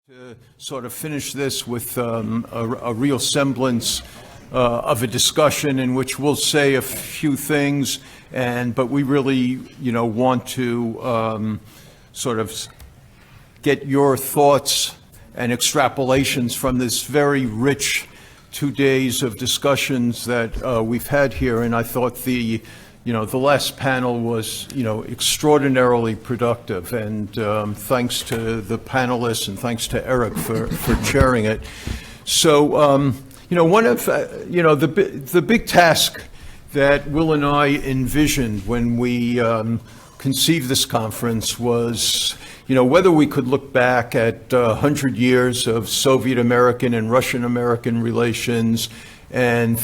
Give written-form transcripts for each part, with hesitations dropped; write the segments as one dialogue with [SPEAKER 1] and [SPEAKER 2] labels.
[SPEAKER 1] To sort of finish this with a real semblance of a discussion in which we'll say a few things, but we really, want to sort of get your thoughts and extrapolations from this very rich 2 days of discussions that we've had here. And I thought the last panel was, extraordinarily productive, and thanks to the panelists and thanks to Eric for chairing it. So, one of, the big task that Will and I envisioned when we conceived this conference was, whether we could look back at 100 years of Soviet-American and Russian-American relations and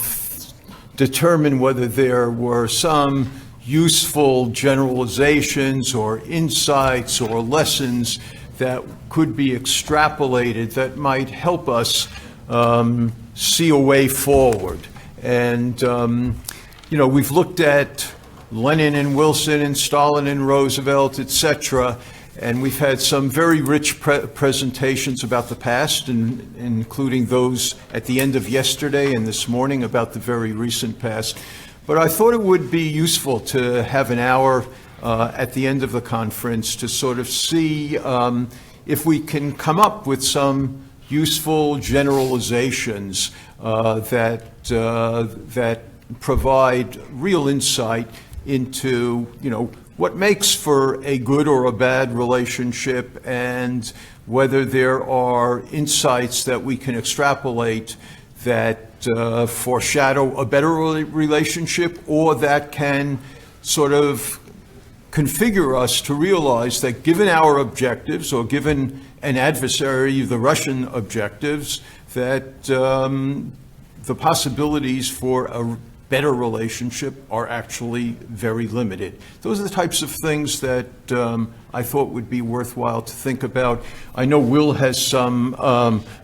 [SPEAKER 1] determine whether there were some useful generalizations or insights or lessons that could be extrapolated that might help us see a way forward. And, we've looked at Lenin and Wilson and Stalin and Roosevelt, etc., and we've had some very rich presentations about the past, including those at the end of yesterday and this morning about the very recent past. But I thought it would be useful to have an hour at the end of the conference to sort of see if we can come up with some useful generalizations that provide real insight into, what makes for a good or a bad relationship, and whether there are insights that we can extrapolate that foreshadow a better relationship, or that can sort of configure us to realize that given our objectives, or given an adversary, the Russian objectives, that the possibilities for a better relationship are actually very limited. Those are the types of things that I thought would be worthwhile to think about. I know Will has some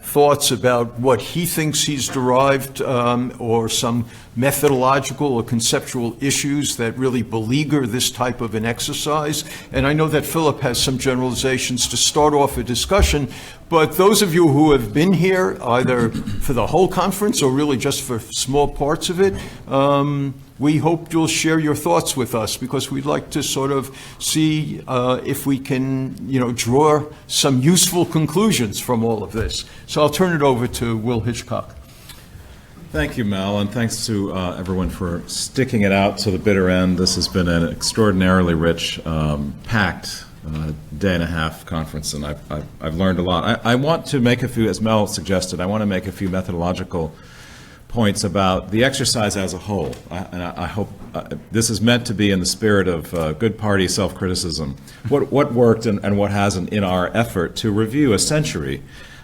[SPEAKER 1] thoughts about what he thinks he's derived, or some methodological or conceptual issues that really beleaguer this type of an exercise. And I know that Philip has some generalizations to start off a discussion. But those of you who have been here, either for the whole conference or really just for small parts of it, we hope you'll share your thoughts with us, because we'd like to sort of see if we can, draw some useful conclusions from all of this. So I'll turn it over to Will Hitchcock.
[SPEAKER 2] Thank you, Mel, and thanks to everyone for sticking it out to the bitter end. This has been an extraordinarily rich, packed day and a half conference, and I've learned a lot. I want to make a few, as Mel suggested, I want to make a few methodological points about the exercise as a whole. And I hope this is meant to be in the spirit of good party self-criticism. What worked and what hasn't in our effort to review a century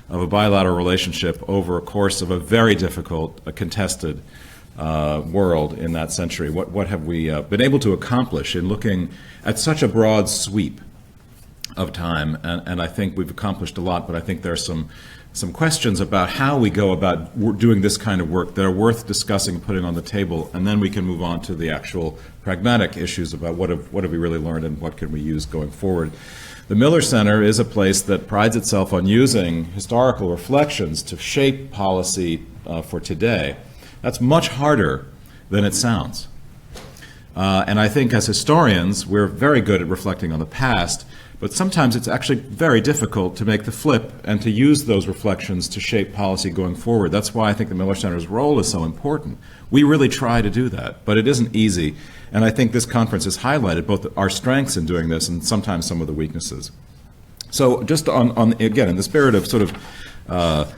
[SPEAKER 2] of a bilateral relationship over a course of a very difficult, contested world in that century. What have we been able to accomplish in looking at such a broad sweep of time? And I think we've accomplished a lot, but I think there are some questions about how we go about doing this kind of work that are worth discussing and putting on the table, and then we can move on to the actual pragmatic issues about what have we really learned and what can we use going forward. The Miller Center is a place that prides itself on using historical reflections to shape policy for today. That's much harder than it sounds. And I think as historians, we're very good at reflecting on the past, but sometimes it's actually very difficult to make the flip and to use those reflections to shape policy going forward. That's why I think the Miller Center's role is so important. We really try to do that, but it isn't easy. And I think this conference has highlighted both our strengths in doing this and sometimes some of the weaknesses. So just on again, in the spirit of sort of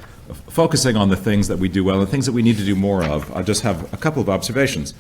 [SPEAKER 2] focusing on the things that we do well and the things that we need to do more of, I just have a couple of observations.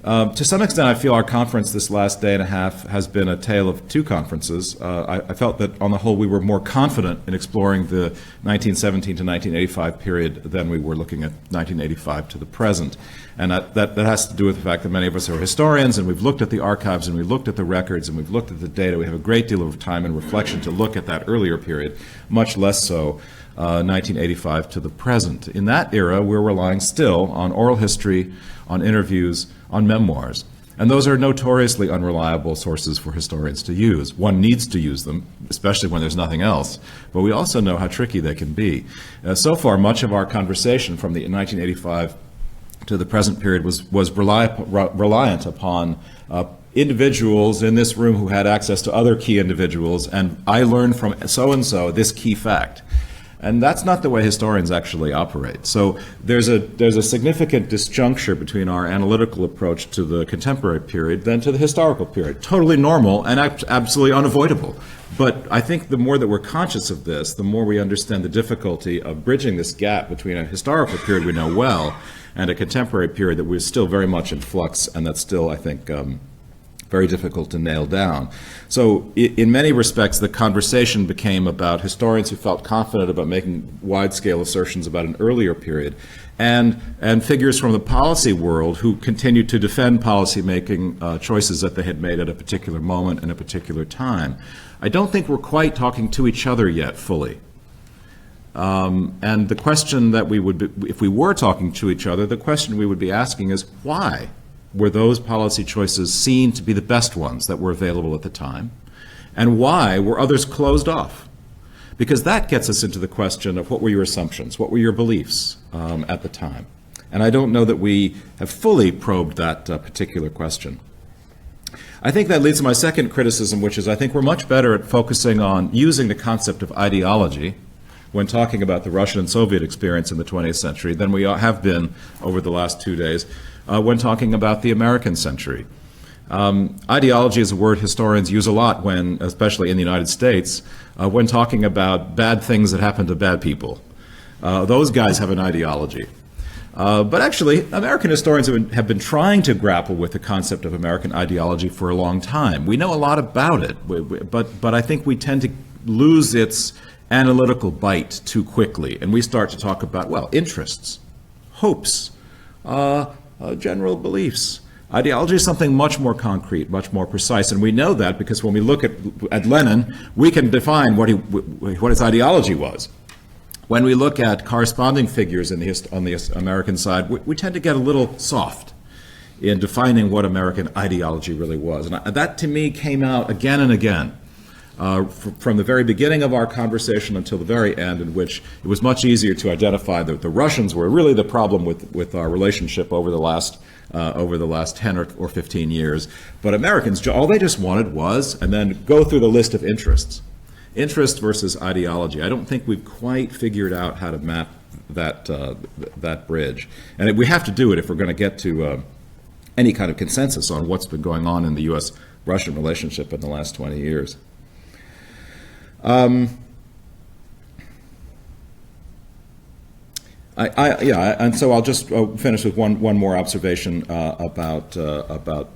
[SPEAKER 2] To some extent, I feel our conference this last day and a half has been a tale of two conferences. I felt that, on the whole, we were more confident in exploring the 1917 to 1985 period than we were looking at 1985 to the present. And that has to do with the fact that many of us are historians, and we've looked at the archives, and we've looked at the records, and we've looked at the data. We have a great deal of time and reflection to look at that earlier period, much less so 1985 to the present. In that era, we're relying still on oral history, on interviews, on memoirs. And those are notoriously unreliable sources for historians to use. One needs to use them, especially when there's nothing else. But we also know how tricky they can be. So far, much of our conversation from the 1985 to the present period was reliant upon individuals in this room who had access to other key individuals, and I learned from so-and-so this key fact. And that's not the way historians actually operate. So there's a significant disjuncture between our analytical approach to the contemporary period than to the historical period. Totally normal and absolutely unavoidable. But I think the more that we're conscious of this, the more we understand the difficulty of bridging this gap between a historical period we know well and a contemporary period that we're still very much in flux, and that's still, I think, very difficult to nail down. So in many respects, the conversation became about historians who felt confident about making wide-scale assertions about an earlier period, and figures from the policy world who continued to defend policy-making choices that they had made at a particular moment and a particular time. I don't think we're quite talking to each other yet fully. And the question that we would be, if we were talking to each other, the question we would be asking is, why were those policy choices seen to be the best ones that were available at the time? And why were others closed off? Because that gets us into the question of what were your assumptions, what were your beliefs at the time? And I don't know that we have fully probed that particular question. I think that leads to my second criticism, which is I think we're much better at focusing on using the concept of ideology when talking about the Russian and Soviet experience in the 20th century than we have been over the last 2 days when talking about the American century. Ideology is a word historians use a lot when, especially in the United States, when talking about bad things that happen to bad people. Those guys have an ideology. But actually, American historians have been trying to grapple with the concept of American ideology for a long time. We know a lot about it, but I think we tend to lose its analytical bite too quickly, and we start to talk about, well, interests, hopes, general beliefs. Ideology is something much more concrete, much more precise, and we know that because when we look at Lenin, we can define what his ideology was. When we look at corresponding figures on the American side, we tend to get a little soft in defining what American ideology really was. And that, to me, came out again and again. From the very beginning of our conversation until the very end, in which it was much easier to identify that the Russians were really the problem with our relationship over the last 10 or 15 years. But Americans, all they just wanted was, and then go through the list of interests. Interest versus ideology. I don't think we've quite figured out how to map that bridge. And we have to do it if we're going to get to any kind of consensus on what's been going on in the U.S.-Russian relationship in the last 20 years. And so I'll just finish with one more observation about I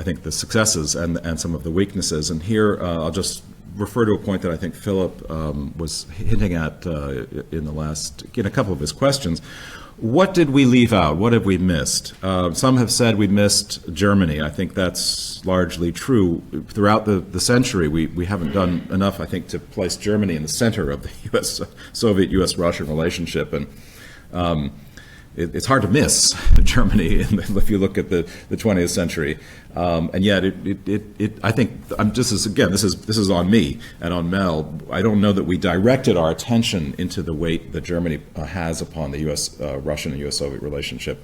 [SPEAKER 2] think the successes and some of the weaknesses. And here I'll just refer to a point that I think Philip was hinting at in a couple of his questions. What did we leave out? What have we missed? Some have said we missed Germany. I think that's largely true. Throughout the century, we haven't done enough, I think, to place Germany in the center of the Soviet-U.S. Russian relationship. And it's hard to miss Germany if you look at the 20th century. And yet, I think this is on me and on Mel. I don't know that we directed our attention into the weight that Germany has upon the U.S. Russian and U.S. Soviet relationship,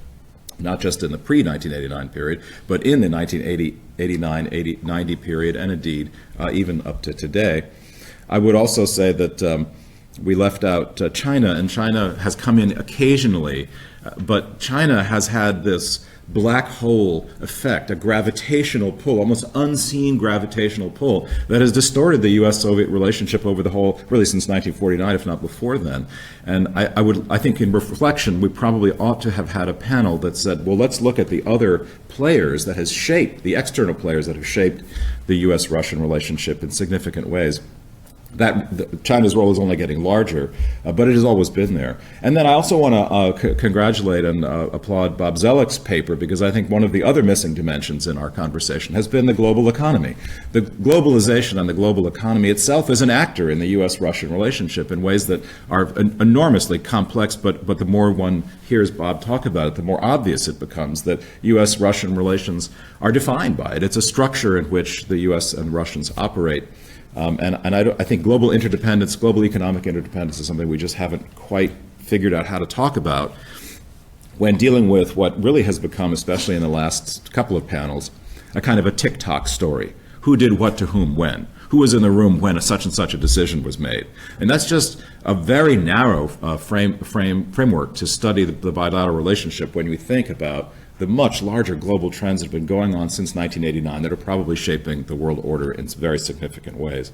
[SPEAKER 2] not just in the pre-1989 period, but in the 1989, 90 period, and indeed even up to today. I would also say that we left out China, and China has come in occasionally, but China has had this black hole effect, a gravitational pull, almost unseen gravitational pull, that has distorted the U.S.-Soviet relationship over the whole, really since 1949, if not before then. And I think in reflection, we probably ought to have had a panel that said, well, let's look at the other players that has shaped, the external players that have shaped the U.S.-Russian relationship in significant ways. China's role is only getting larger, but it has always been there. And then I also want to congratulate and applaud Bob Zellick's paper, because I think one of the other missing dimensions in our conversation has been the global economy. The globalization and the global economy itself is an actor in the U.S. Russian relationship in ways that are enormously complex, but the more one hears Bob talk about it, the more obvious it becomes that U.S. Russian relations are defined by it. It's a structure in which the U.S. and Russians operate. I think global interdependence, global economic interdependence is something we just haven't quite figured out how to talk about when dealing with what really has become, especially in the last couple of panels, a kind of a tick-tock story. Who did what to whom when? Who was in the room when such and such a decision was made? And that's just a very narrow framework to study the bilateral relationship when we think about the much larger global trends that have been going on since 1989 that are probably shaping the world order in very significant ways.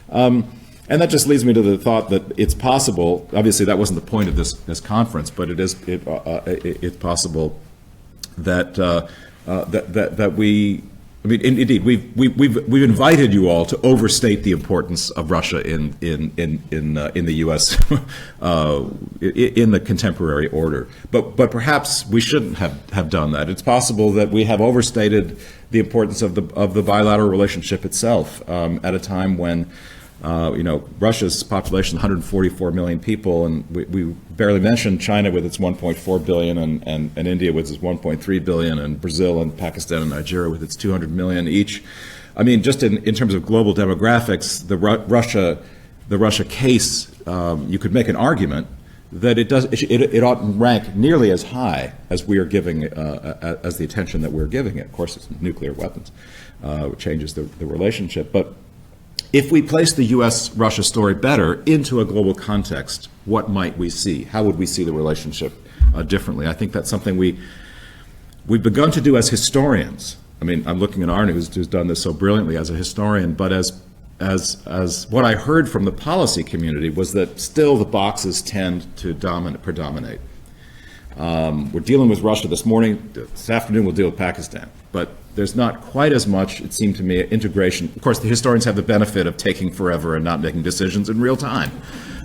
[SPEAKER 2] And that just leads me to the thought that it's possible, obviously that wasn't the point of this conference, but it's possible that that we, I mean, indeed, we've invited you all to overstate the importance of Russia in the U.S. In the contemporary order. But perhaps we shouldn't have done that. It's possible that we have overstated the importance of the bilateral relationship itself at a time when Russia's population is 144 million people, and we barely mentioned China with its 1.4 billion, and India with its 1.3 billion, and Brazil and Pakistan and Nigeria with its 200 million each. I mean, just in terms of global demographics, the Russia case, you could make an argument that it oughtn't rank nearly as high as we are giving as the attention that we're giving it. Of course, it's nuclear weapons, which changes the relationship, but if we place the U.S.-Russia story better into a global context, what might we see? How would we see the relationship differently? I think that's something we've begun to do as historians. I mean, I'm looking at Arne, who's done this so brilliantly as a historian, but as what I heard from the policy community was that still the boxes tend to predominate. We're dealing with Russia this morning. This afternoon we'll deal with Pakistan. But there's not quite as much, it seemed to me, integration. Of course, the historians have the benefit of taking forever and not making decisions in real time.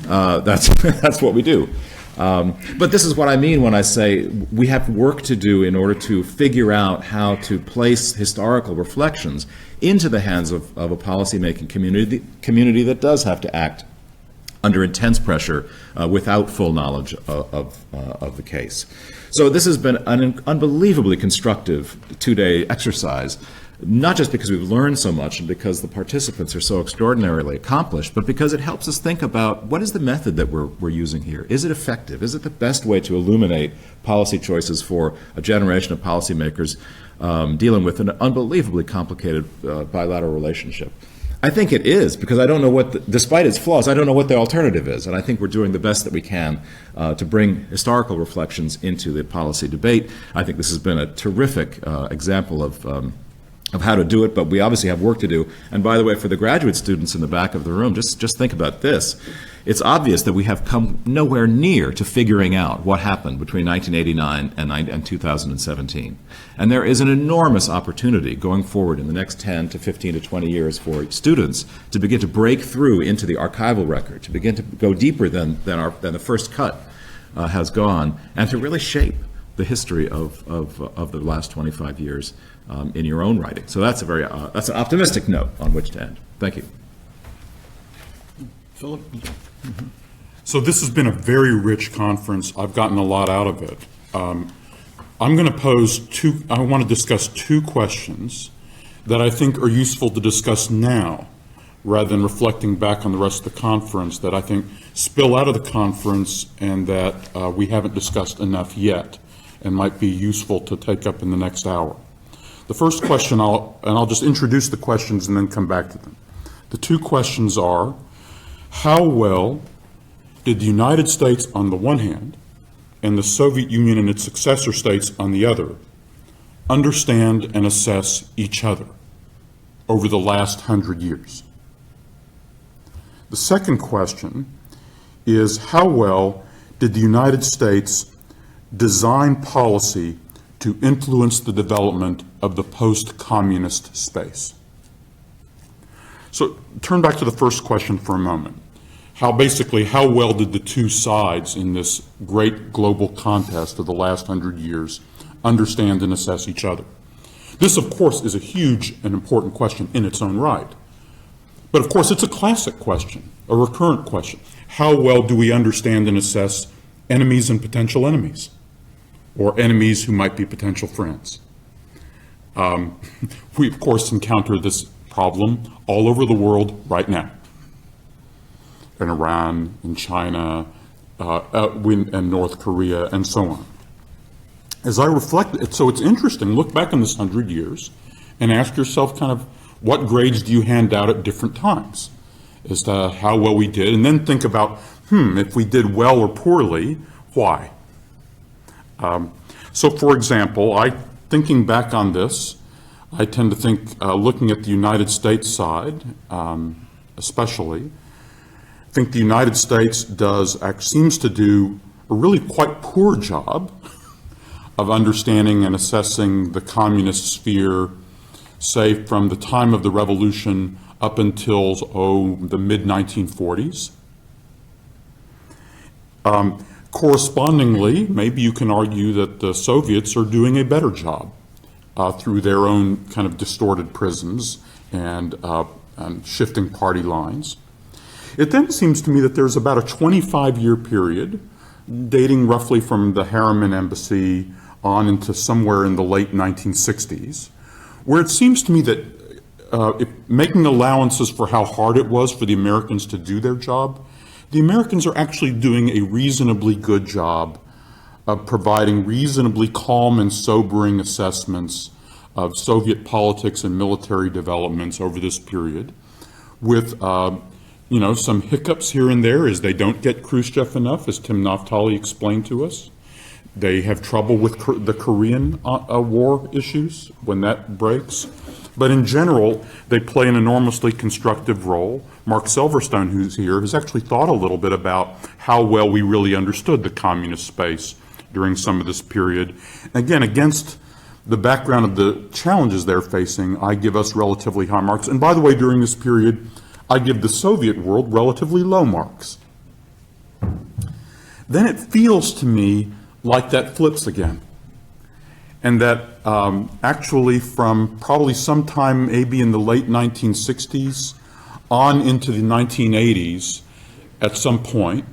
[SPEAKER 2] That's what we do. But this is what I mean when I say we have work to do in order to figure out how to place historical reflections into the hands of a policymaking community that does have to act under intense pressure without full knowledge of the case. So this has been an unbelievably constructive two-day exercise, not just because we've learned so much and because the participants are so extraordinarily accomplished, but because it helps us think about what is the method that we're using here. Is it effective? Is it the best way to illuminate policy choices for a generation of policymakers dealing with an unbelievably complicated bilateral relationship? I think it is, because I don't know despite its flaws, I don't know what the alternative is. And I think we're doing the best that we can to bring historical reflections into the policy debate. I think this has been a terrific example of how to do it, but we obviously have work to do. And by the way, for the graduate students in the back of the room, just think about this. It's obvious that we have come nowhere near to figuring out what happened between 1989 and 2017. And there is an enormous opportunity going forward in the next 10 to 15 to 20 years for students to begin to break through into the archival record, to begin to go deeper than the first cut has gone, and to really shape the history of the last 25 years in your own writing. So that's that's an optimistic note on which to end. Thank you.
[SPEAKER 1] Philip?
[SPEAKER 3] So this has been a very rich conference. I've gotten a lot out of it. I'm going to I want to discuss two questions that I think are useful to discuss now, rather than reflecting back on the rest of the conference, that I think spill out of the conference and that we haven't discussed enough yet and might be useful to take up in the next hour. The first question, I'll just introduce the questions and then come back to them. The two questions are, how well did the United States on the one hand and the Soviet Union and its successor states on the other understand and assess each other over the last 100 years? The second question is, how well did the United States design policy to influence the development of the post-communist space? So turn back to the first question for a moment. How well did the two sides in this great global contest of the last 100 years understand and assess each other? This, of course, is a huge and important question in its own right. But, of course, it's a classic question, a recurrent question. How well do we understand and assess enemies and potential enemies, or enemies who might be potential friends? We, of course, encounter this problem all over the world right now. In Iran, in China, and North Korea, and so on. As I reflect, so it's interesting, look back on this 100 years and ask yourself kind of what grades do you hand out at different times as to how well we did, and then think about, if we did well or poorly, why? So for example, thinking back on this, I tend to think, looking at the United States side, especially, I think the United States seems to do a really quite poor job of understanding and assessing the communist sphere, say from the time of the revolution up until, the mid-1940s. Correspondingly, maybe you can argue that the Soviets are doing a better job through their own kind of distorted prisms and shifting party lines. It then seems to me that there's about a 25-year period dating roughly from the Harriman Embassy on into somewhere in the late 1960s, where it seems to me that making allowances for how hard it was for the Americans to do their job, the Americans are actually doing a reasonably good job of providing reasonably calm and sobering assessments of Soviet politics and military developments over this period, with some hiccups here and there as they don't get Khrushchev enough, as Tim Naftali explained to us. They have trouble with the Korean War issues when that breaks. But in general, they play an enormously constructive role. Mark Silverstone, who's here, has actually thought a little bit about how well we really understood the communist space during some of this period. Again, against the background of the challenges they're facing, I give us relatively high marks. And by the way, during this period, I give the Soviet world relatively low marks. Then it feels to me like that flips again. And that actually from probably sometime maybe in the late 1960s on into the 1980s, at some point,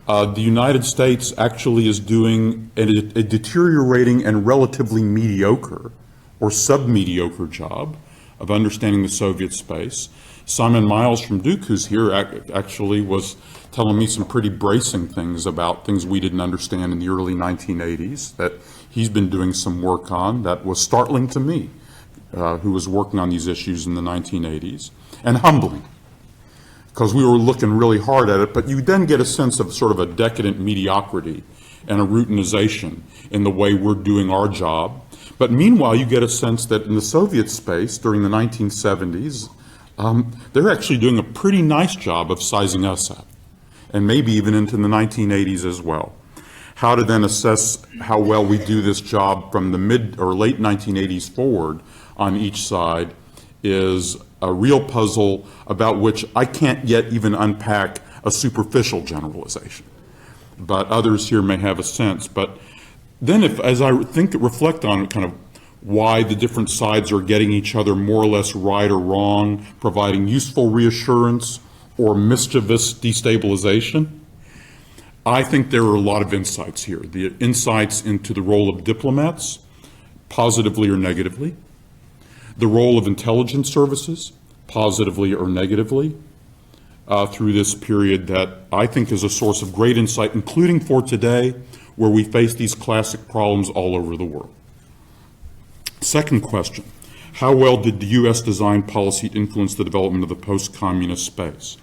[SPEAKER 3] the United States actually is doing a deteriorating and relatively mediocre or sub-mediocre job of understanding the Soviet space. Simon Miles from Duke, who's here, actually was telling me some pretty bracing things about things we didn't understand in the early 1980s that he's been doing some work on that was startling to me, who was working on these issues in the 1980s, and humbling, because we were looking really hard at it, but you then get a sense of sort of a decadent mediocrity and a routinization in the way we're doing our job. But meanwhile, you get a sense that in the Soviet space during the 1970s, they're actually doing a pretty nice job of sizing us up, and maybe even into the 1980s as well. How to then assess how well we do this job from the mid or late 1980s forward on each side is a real puzzle about which I can't yet even unpack a superficial generalization. But others here may have a sense. But then as I reflect on kind of why the different sides are getting each other more or less right or wrong, providing useful reassurance or mischievous destabilization, I think there are a lot of insights here. The insights into the role of diplomats, positively or negatively, the role of intelligence services, positively or negatively, through this period that I think is a source of great insight, including for today, where we face these classic problems all over the world. Second question, how well did the U.S. design policy influence the development of the post-communist space?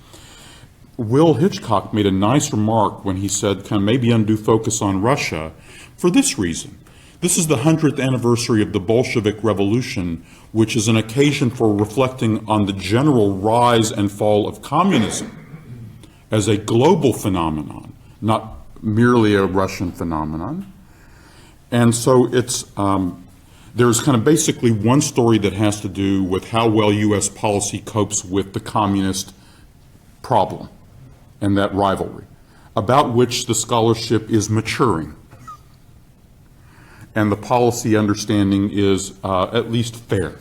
[SPEAKER 3] Will Hitchcock made a nice remark when he said, kind of maybe undue focus on Russia for this reason. This is the 100th anniversary of the Bolshevik Revolution, which is an occasion for reflecting on the general rise and fall of communism as a global phenomenon, not merely a Russian phenomenon. And so it's there's kind of basically one story that has to do with how well U.S. policy copes with the communist problem and that rivalry, about which the scholarship is maturing. And the policy understanding is at least fair.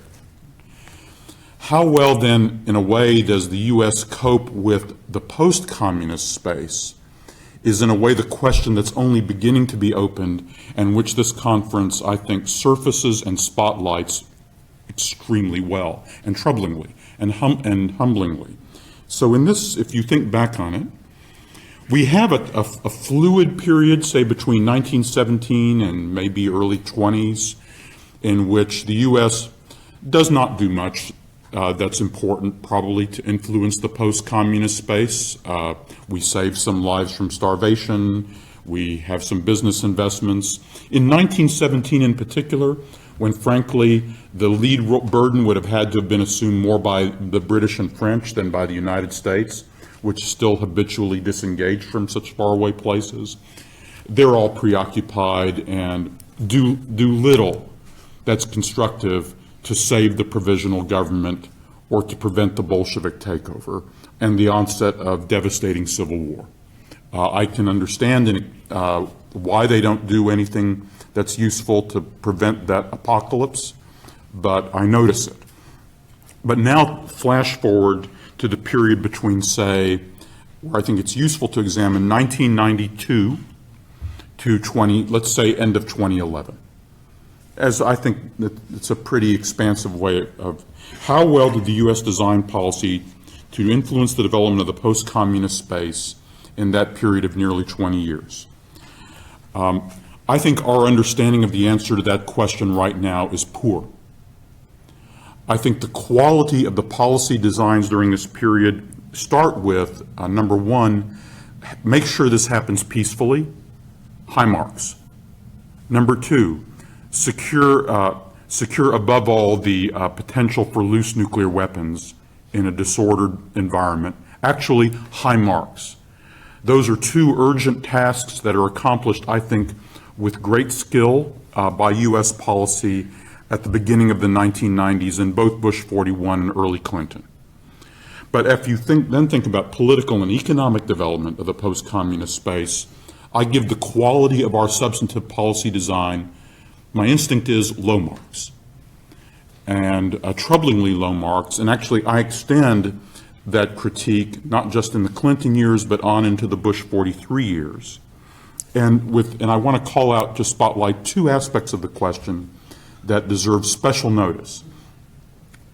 [SPEAKER 3] How well then, in a way, does the U.S. cope with the post-communist space is in a way the question that's only beginning to be opened, and which this conference, I think, surfaces and spotlights extremely well, and troublingly, and humblingly. So in this, if you think back on it, we have a fluid period, say between 1917 and maybe early 20s, in which the U.S. does not do much that's important probably to influence the post-communist space. We save some lives from starvation. We have some business investments. In 1917 in particular, when frankly the lead burden would have had to have been assumed more by the British and French than by the United States, which still habitually disengaged from such faraway places, they're all preoccupied and do little that's constructive to save the provisional government or to prevent the Bolshevik takeover and the onset of devastating civil war. I can understand why they don't do anything that's useful to prevent that apocalypse, but I notice it. But now flash forward to the period between, say, where I think it's useful to examine 1992 to let's say end of 2011. As I think that it's a pretty expansive way of how well did the U.S. design policy to influence the development of the post-communist space in that period of nearly 20 years. I think our understanding of the answer to that question right now is poor. I think the quality of the policy designs during this period start with, number one, make sure this happens peacefully, high marks. Number two, secure above all the potential for loose nuclear weapons in a disordered environment, actually high marks. Those are two urgent tasks that are accomplished, I think, with great skill by U.S. policy at the beginning of the 1990s in both Bush 41 and early Clinton. But if you then think about political and economic development of the post-communist space, I give the quality of our substantive policy design, my instinct is low marks, and troublingly low marks. And actually, I extend that critique not just in the Clinton years, but on into the Bush 43 years. And I want to call out, to spotlight two aspects of the question that deserve special notice.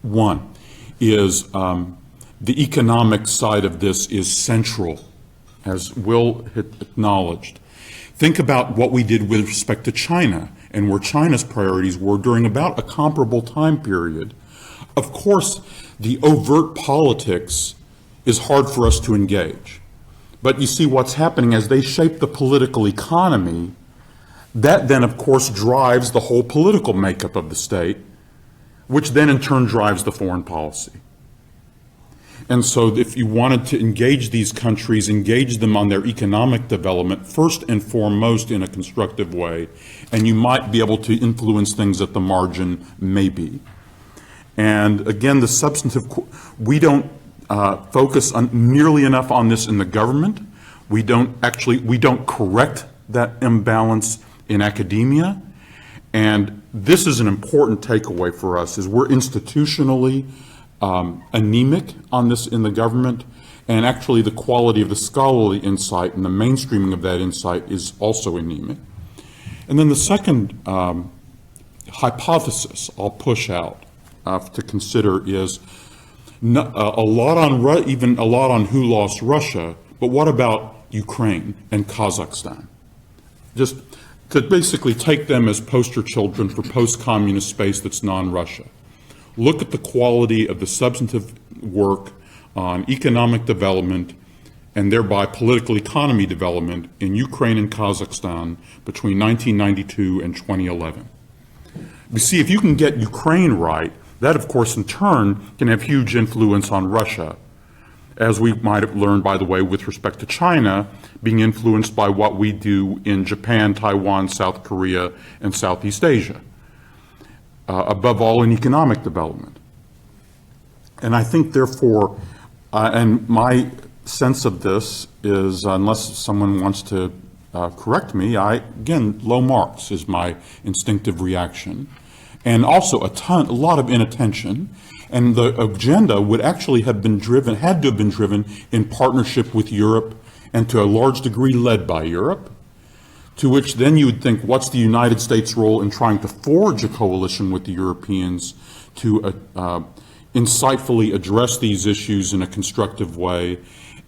[SPEAKER 3] One is the economic side of this is central, as Will acknowledged. Think about what we did with respect to China and where China's priorities were during about a comparable time period. Of course, the overt politics is hard for us to engage. But you see what's happening as they shape the political economy, that then, of course, drives the whole political makeup of the state, which then in turn drives the foreign policy. And so if you wanted to engage these countries, engage them on their economic development, first and foremost in a constructive way, and you might be able to influence things at the margin, maybe. And again, the substantive, we don't focus on nearly enough on this in the government. We don't correct that imbalance in academia. And this is an important takeaway for us, is we're institutionally anemic on this in the government, and actually the quality of the scholarly insight and the mainstreaming of that insight is also anemic. And then the second hypothesis I'll push out to consider is a lot on who lost Russia, but what about Ukraine and Kazakhstan? Just to basically take them as poster children for post-communist space that's non-Russia. Look at the quality of the substantive work on economic development and thereby political economy development in Ukraine and Kazakhstan between 1992 and 2011. You see, if you can get Ukraine right, that of course in turn can have huge influence on Russia, as we might have learned, by the way, with respect to China being influenced by what we do in Japan, Taiwan, South Korea, and Southeast Asia. above all in economic development. And I think, therefore, and my sense of this is, unless someone wants to correct me, again, low marks is my instinctive reaction. And also a lot of inattention. And the agenda would actually have been driven, had to have been driven in partnership with Europe and to a large degree led by Europe, to which then you would think, what's the United States' role in trying to forge a coalition with the Europeans to insightfully address these issues in a constructive way?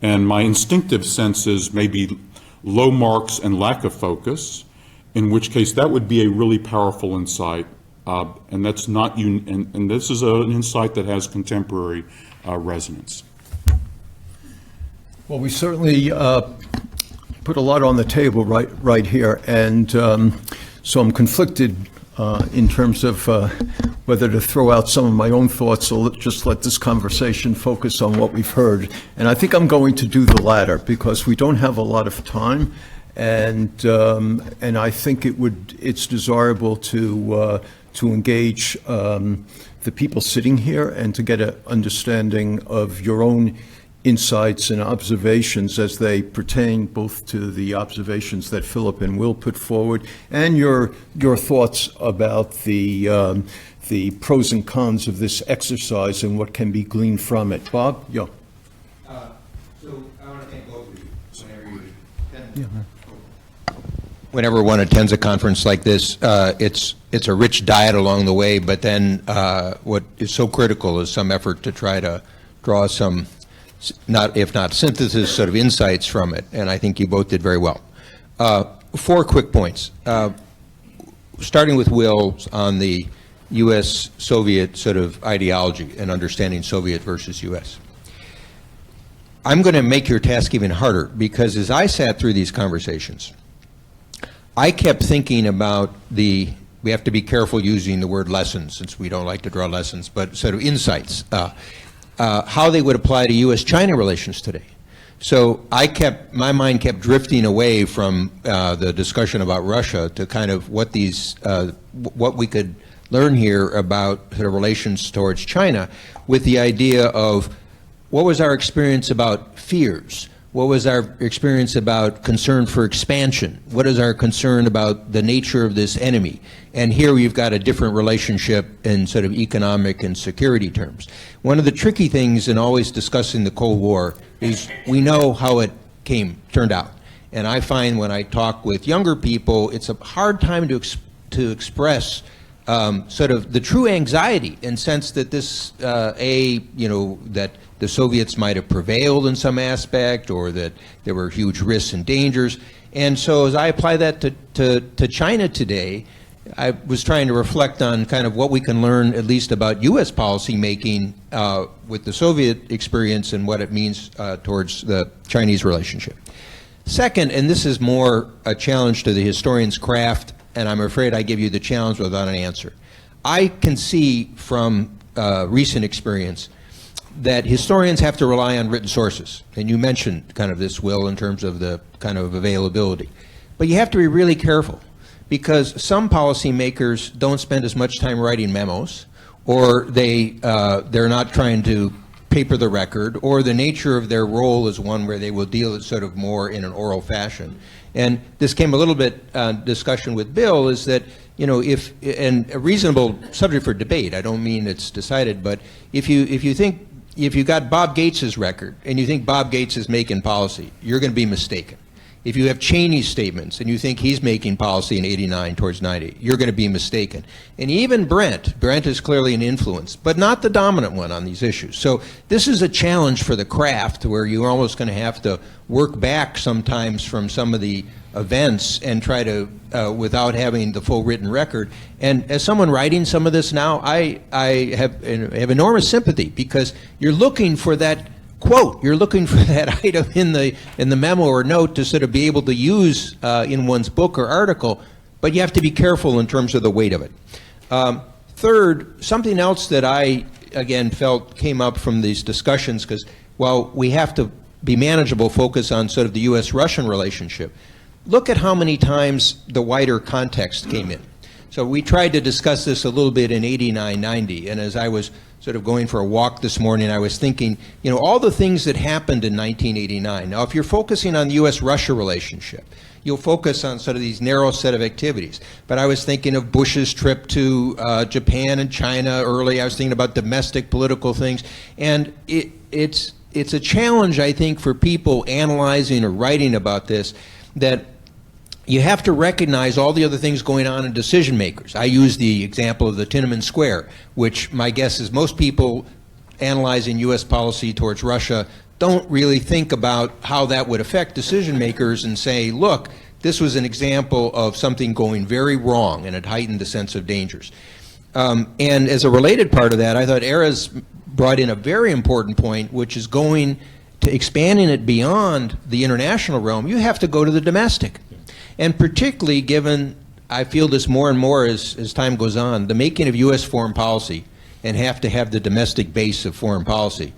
[SPEAKER 3] And my instinctive sense is maybe low marks and lack of focus, in which case that would be a really powerful insight. And that's not, and this is an insight that has contemporary resonance.
[SPEAKER 1] Well, we certainly put a lot on the table right here, and so I'm conflicted in terms of whether to throw out some of my own thoughts or just let this conversation focus on what we've heard. And I think I'm going to do the latter because we don't have a lot of time, and I think it's desirable to engage the people sitting here and to get an understanding of your own insights and observations as they pertain both to the observations that Philip and Will put forward and your thoughts about the pros and cons of this exercise and what can be gleaned from it. Bob? Yeah.
[SPEAKER 4] So I want to thank both of you. Whenever one attends a conference like this, it's a rich diet along the way, but then what is so critical is some effort to try to draw some, if not synthesis, sort of insights from it, and I think you both did very well. 4 quick points. Starting with Will on the U.S.-Soviet sort of ideology and understanding Soviet versus U.S. I'm going to make your task even harder because as I sat through these conversations, I kept thinking about we have to be careful using the word lessons since we don't like to draw lessons, but sort of insights, how they would apply to U.S.-China relations today. So my mind kept drifting away from the discussion about Russia to kind of what we could learn here about sort of relations towards China with the idea of what was our experience about fears? What was our experience about concern for expansion? What is our concern about the nature of this enemy? And here we've got a different relationship in sort of economic and security terms. One of the tricky things in always discussing the Cold War is we know how it turned out. And I find when I talk with younger people, it's a hard time to express sort of the true anxiety and sense that that the Soviets might have prevailed in some aspect or that there were huge risks and dangers. And so as I apply that to China today, I was trying to reflect on kind of what we can learn at least about U.S. policy making with the Soviet experience and what it means towards the Chinese relationship. Second, and this is more a challenge to the historian's craft, and I'm afraid I give you the challenge without an answer. I can see from recent experience that historians have to rely on written sources. And you mentioned kind of this, Will, in terms of the kind of availability. But you have to be really careful because some policymakers don't spend as much time writing memos, or they're not trying to paper the record, or the nature of their role is one where they will deal it sort of more in an oral fashion. And this came a little bit discussion with Bill is that, and a reasonable subject for debate, I don't mean it's decided, but if you got Bob Gates's record and you think Bob Gates is making policy, you're going to be mistaken. If you have Cheney's statements and you think he's making policy in 89 towards 90, you're going to be mistaken. And even Brent is clearly an influence, but not the dominant one on these issues. So this is a challenge for the craft where you're almost going to have to work back sometimes from some of the events and try to, without having the full written record. And as someone writing some of this now, I have enormous sympathy because you're looking for that quote, you're looking for that item in the memo or note to sort of be able to use in one's book or article, but you have to be careful in terms of the weight of it. Third, something else that I, again, felt came up from these discussions, because while we have to be manageable, focus on sort of the U.S.-Russian relationship, look at how many times the wider context came in. So we tried to discuss this a little bit in 89, 90, and as I was sort of going for a walk this morning, I was thinking, you know, all the things that happened in 1989. Now, if you're focusing on the U.S. Russia relationship, you'll focus on sort of these narrow set of activities. But I was thinking of Bush's trip to Japan and China early. I was thinking about domestic political things. And it's a challenge, I think, for people analyzing or writing about this, that you have to recognize all the other things going on in decision makers. I use the example of the Tiananmen Square, which my guess is most people analyzing U.S. policy towards Russia don't really think about how that would affect decision makers and say, look, this was an example of something going very wrong, and it heightened the sense of dangers. And as a related part of that, I thought Era's brought in a very important point, which is going to expanding it beyond the international realm. You have to go to the domestic. And particularly given, I feel this more and more as time goes on, the making of U.S. foreign policy and have to have the domestic base of foreign policy.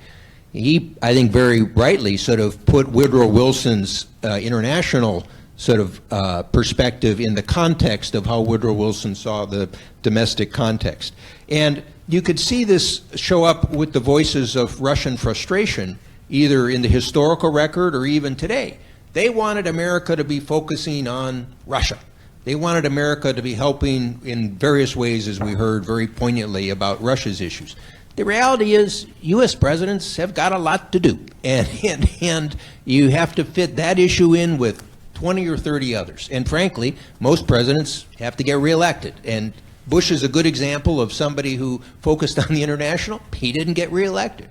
[SPEAKER 4] He, I think very rightly, sort of put Woodrow Wilson's international sort of perspective in the context of how Woodrow Wilson saw the domestic context. And you could see this show up with the voices of Russian frustration, either in the historical record or even today. They wanted America to be focusing on Russia. They wanted America to be helping in various ways, as we heard very poignantly about Russia's issues. The reality is, U.S. presidents have got a lot to do, and you have to fit that issue in with 20 or 30 others. And frankly, most presidents have to get reelected. And Bush is a good example of somebody who focused on the international. He didn't get reelected.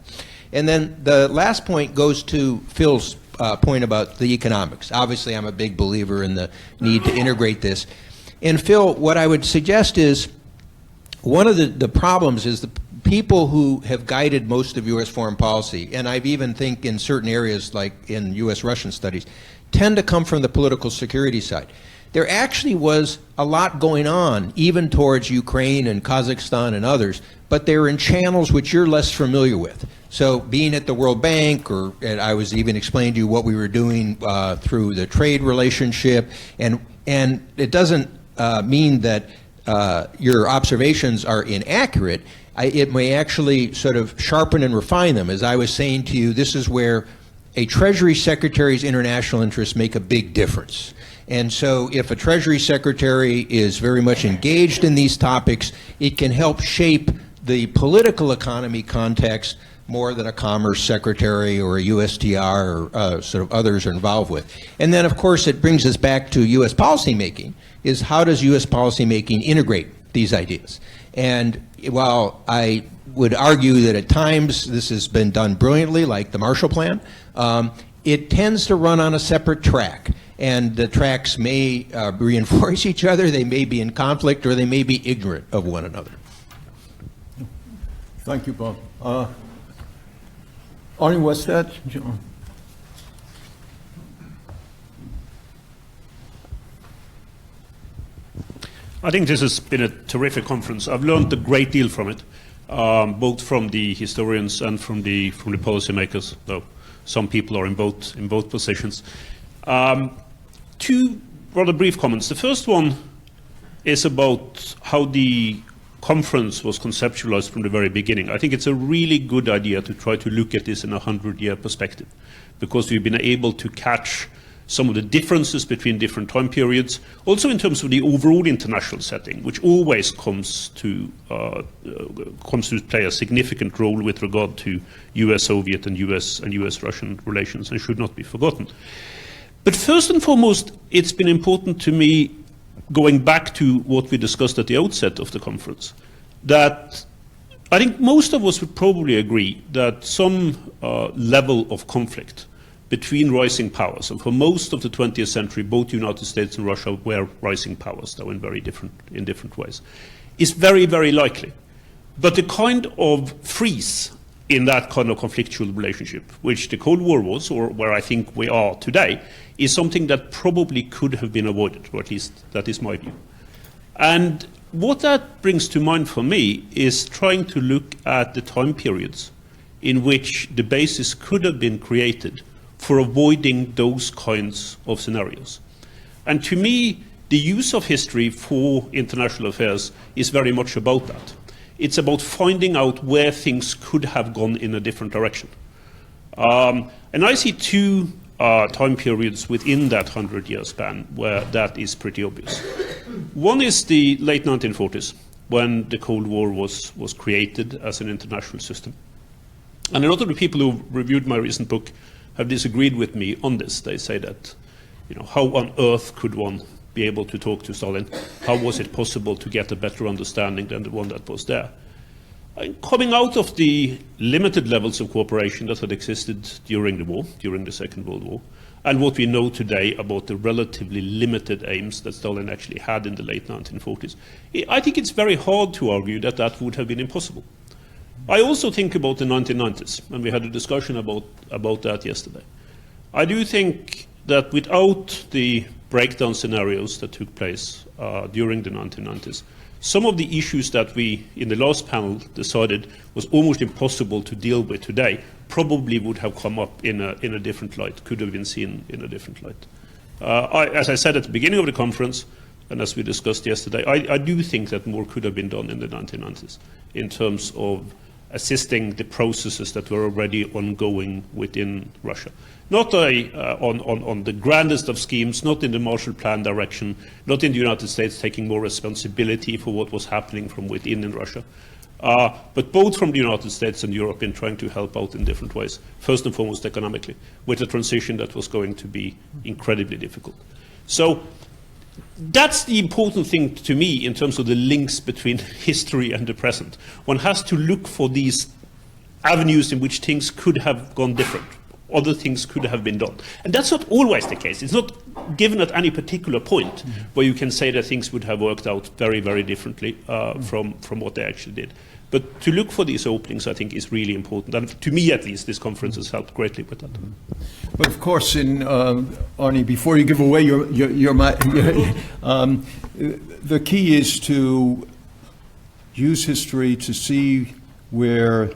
[SPEAKER 4] And then the last point goes to Phil's point about the economics. Obviously, I'm a big believer in the need to integrate this. And Phil, what I would suggest is one of the problems is the people who have guided most of U.S. foreign policy, and I even think in certain areas like in U.S. Russian studies, tend to come from the political security side. There actually was a lot going on, even towards Ukraine and Kazakhstan and others, but they're in channels which you're less familiar with. So being at the World Bank, and I was even explaining to you what we were doing through the trade relationship, and it doesn't mean that your observations are inaccurate. It may actually sort of sharpen and refine them. As I was saying to you, this is where a Treasury Secretary's international interests make a big difference. And so if a Treasury Secretary is very much engaged in these topics, it can help shape the political economy context more than a Commerce Secretary or a USTR or sort of others are involved with. And then, of course, it brings us back to U.S. policymaking, is how does U.S. policymaking integrate these ideas? And while I would argue that at times this has been done brilliantly, like the Marshall Plan, it tends to run on a separate track. And the tracks may reinforce each other, they may be in conflict, or they may be ignorant of one another.
[SPEAKER 1] Thank you, Bob. Arnie Westat?
[SPEAKER 5] I think this has been a terrific conference. I've learned a great deal from it, both from the historians and from the policymakers, though some people are in both positions. Two rather brief comments. The first one is about how the conference was conceptualized from the very beginning. I think it's a really good idea to try to look at this in a 100-year perspective, because we've been able to catch some of the differences between different time periods, also in terms of the overall international setting, which always comes to play a significant role with regard to U.S.-Soviet and U.S.-Russian relations, and should not be forgotten. But first and foremost, it's been important to me, going back to what we discussed at the outset of the conference, that I think most of us would probably agree that some level of conflict between rising powers, and for most of the 20th century, both the United States and Russia were rising powers, though in different ways, is very, very likely. But the kind of freeze in that kind of conflictual relationship, which the Cold War was, or where I think we are today, is something that probably could have been avoided, or at least that is my view. And what that brings to mind for me is trying to look at the time periods in which the basis could have been created for avoiding those kinds of scenarios. And to me, the use of history for international affairs is very much about that. It's about finding out where things could have gone in a different direction. And I see two time periods within that 100-year span where that is pretty obvious. One is the late 1940s, when the Cold War was created as an international system. And a lot of the people who reviewed my recent book have disagreed with me on this. They say that, how on earth could one be able to talk to Stalin? How was it possible to get a better understanding than the one that was there? Coming out of the limited levels of cooperation that had existed during the war, during the Second World War, and what we know today about the relatively limited aims that Stalin actually had in the late 1940s, I think it's very hard to argue that that would have been impossible. I also think about the 1990s, and we had a discussion about that yesterday. I do think that without the breakdown scenarios that took place during the 1990s, some of the issues that we, in the last panel, decided was almost impossible to deal with today probably would have come up in a different light, could have been seen in a different light. As I said at the beginning of the conference, and as we discussed yesterday, I do think that more could have been done in the 1990s in terms of assisting the processes that were already ongoing within Russia. Not on the grandest of schemes, not in the Marshall Plan direction, not in the United States taking more responsibility for what was happening from within in Russia, but both from the United States and Europe in trying to help out in different ways, first and foremost economically, with a transition that was going to be incredibly difficult. So that's the important thing to me in terms of the links between history and the present. One has to look for these avenues in which things could have gone different. Other things could have been done. And that's not always the case. It's not given at any particular point where you can say that things would have worked out very, very differently from what they actually did. But to look for these openings, I think, is really important. And to me, at least, this conference has helped greatly with that.
[SPEAKER 1] But of course, Arnie, before you give away the key is to use history to see where